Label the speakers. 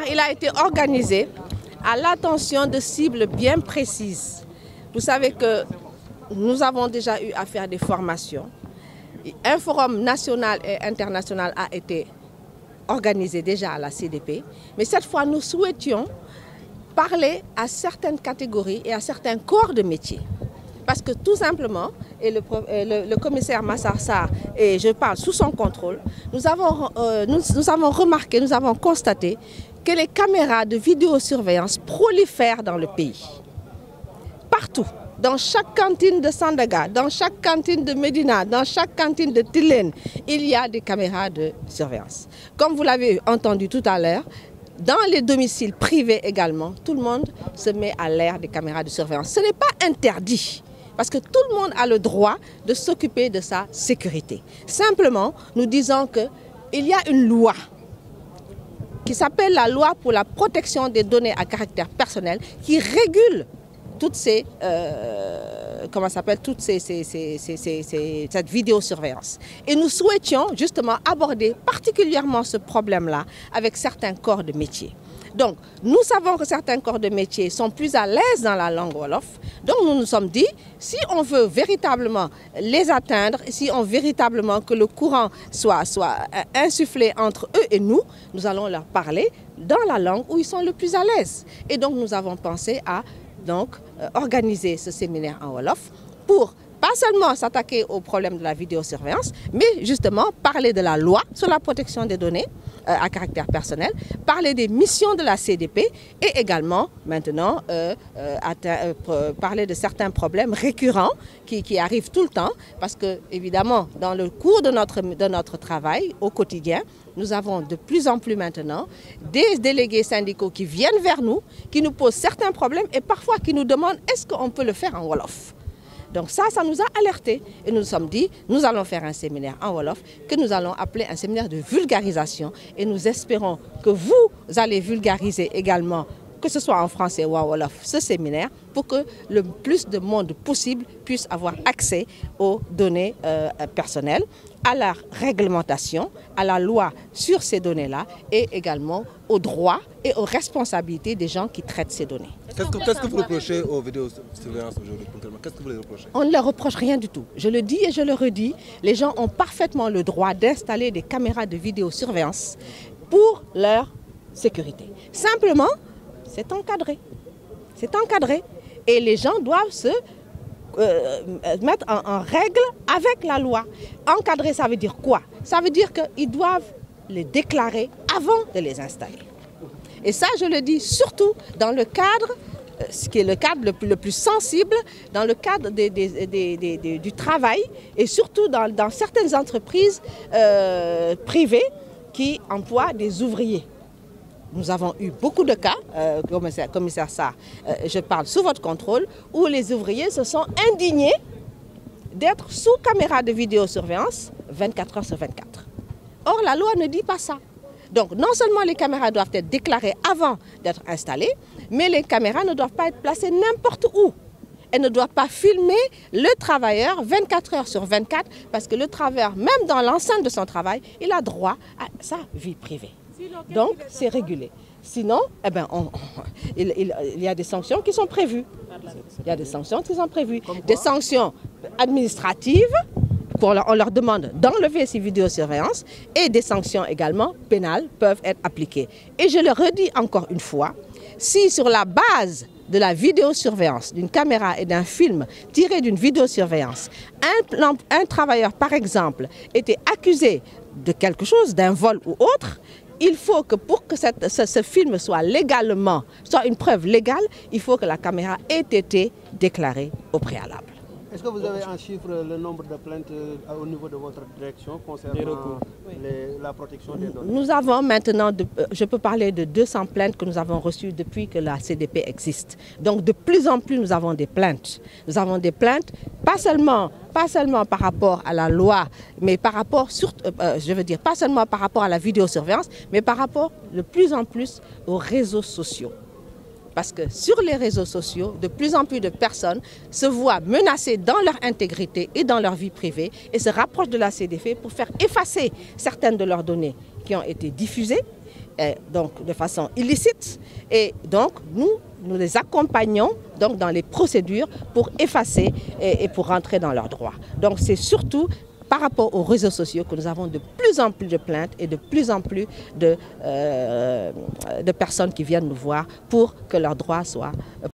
Speaker 1: séminaire il a été organisé à l'attention de cibles bien précises. Vous savez que nous avons déjà eu à faire des formations. Un forum national et international a été organisé déjà à la CDP, mais cette fois nous souhaitions parler à certaines catégories et à certains corps de métier. Parce que tout simplement, et le commissaire Massar Sarr, et je parle sous son contrôle, nous avons remarqué, nous avons constaté que les caméras de vidéosurveillance prolifèrent dans le pays. Partout, dans chaque cantine de Sandaga, dans chaque cantine de Médina, dans chaque cantine de Tilène, il y a des caméras de surveillance. Comme vous l'avez entendu tout à l'heure, dans les domiciles privés également, tout le monde se met à l'ère des caméras de surveillance. Ce n'est pas interdit. Parce que tout le monde a le droit de s'occuper de sa sécurité. Simplement, nous disons qu'il y a une loi qui s'appelle la loi pour la protection des données à caractère personnel qui régule toutes ces, cette vidéosurveillance. Et nous souhaitions justement aborder particulièrement ce problème-là avec certains corps de métier. Donc, nous savons que certains corps de métier sont plus à l'aise dans la langue Wolof. Donc, nous nous sommes dit, si on veut véritablement les atteindre, si on veut véritablement que le courant soit insufflé entre eux et nous, nous allons leur parler dans la langue où ils sont le plus à l'aise. Et donc, nous avons pensé à organiser ce séminaire en Wolof pour pas seulement s'attaquer au problème de la vidéosurveillance, mais justement parler de la loi sur la protection des données à caractère personnel, parler des missions de la CDP et également maintenant parler de certains problèmes récurrents qui arrivent tout le temps parce que évidemment dans le cours de notre travail au quotidien, nous avons de plus en plus maintenant des délégués syndicaux qui viennent vers nous, qui nous posent certains problèmes et parfois qui nous demandent est-ce qu'on peut le faire en Wolof. Donc ça nous a alertés et nous nous sommes dit, nous allons faire un séminaire en Wolof que nous allons appeler un séminaire de vulgarisation et nous espérons que vous allez vulgariser également, que ce soit en français ou en Wolof, ce séminaire pour que le plus de monde possible puisse avoir accès aux données personnelles, à la réglementation, à la loi sur ces données-là et également aux droits et aux responsabilités des gens qui traitent ces données.
Speaker 2: Qu'est-ce que vous reprochez aux vidéosurveillances aujourd'hui? Qu'est-ce que vous les reprochez?
Speaker 1: On ne leur reproche rien du tout. Je le dis et je le redis, les gens ont parfaitement le droit d'installer des caméras de vidéosurveillance pour leur sécurité. Simplement, c'est encadré. C'est encadré. Et les gens doivent se mettre en règle avec la loi. Encadrer, ça veut dire quoi? Ça veut dire qu'ils doivent les déclarer avant de les installer. Et ça, je le dis surtout dans le cadre, ce qui est le cadre le plus sensible, dans le cadre du travail et surtout dans certaines entreprises privées qui emploient des ouvriers. Nous avons eu beaucoup de cas, commissaire Sarr, je parle sous votre contrôle, où les ouvriers se sont indignés d'être sous caméra de vidéosurveillance 24 heures sur 24. Or, la loi ne dit pas ça. Donc, non seulement les caméras doivent être déclarées avant d'être installées, mais les caméras ne doivent pas être placées n'importe où. Elles ne doivent pas filmer le travailleur 24 heures sur 24, parce que le travailleur, même dans l'enceinte de son travail, il a droit à sa vie privée. Donc, c'est régulé. Sinon, il y a des sanctions qui sont prévues. Il y a des sanctions qui sont prévues. Des sanctions administratives, on leur demande d'enlever ces vidéosurveillances, et des sanctions également pénales peuvent être appliquées. Et je le redis encore une fois, si sur la base de la vidéosurveillance, d'une caméra et d'un film tiré d'une vidéosurveillance, un travailleur, par exemple, était accusé de quelque chose, d'un vol ou autre, il faut que pour que ce film soit une preuve légale, il faut que la caméra ait été déclarée au préalable.
Speaker 3: Est-ce que vous avez en chiffre le nombre de plaintes au niveau de votre direction concernant la protection des données?
Speaker 1: Nous avons maintenant, je peux parler de 200 plaintes que nous avons reçues depuis que la CDP existe. Donc de plus en plus, nous avons des plaintes. Nous avons des plaintes, pas seulement par rapport à la loi, mais par rapport, pas seulement par rapport à la vidéosurveillance, mais par rapport de plus en plus aux réseaux sociaux. Parce que sur les réseaux sociaux, de plus en plus de personnes se voient menacées dans leur intégrité et dans leur vie privée et se rapprochent de la CDP pour faire effacer certaines de leurs données qui ont été diffusées, donc de façon illicite, et donc nous les accompagnons donc dans les procédures pour effacer et pour rentrer dans leurs droits. Donc c'est surtout par rapport aux réseaux sociaux que nous avons de plus en plus de plaintes et de plus en plus de personnes qui viennent nous voir pour que leurs droits soient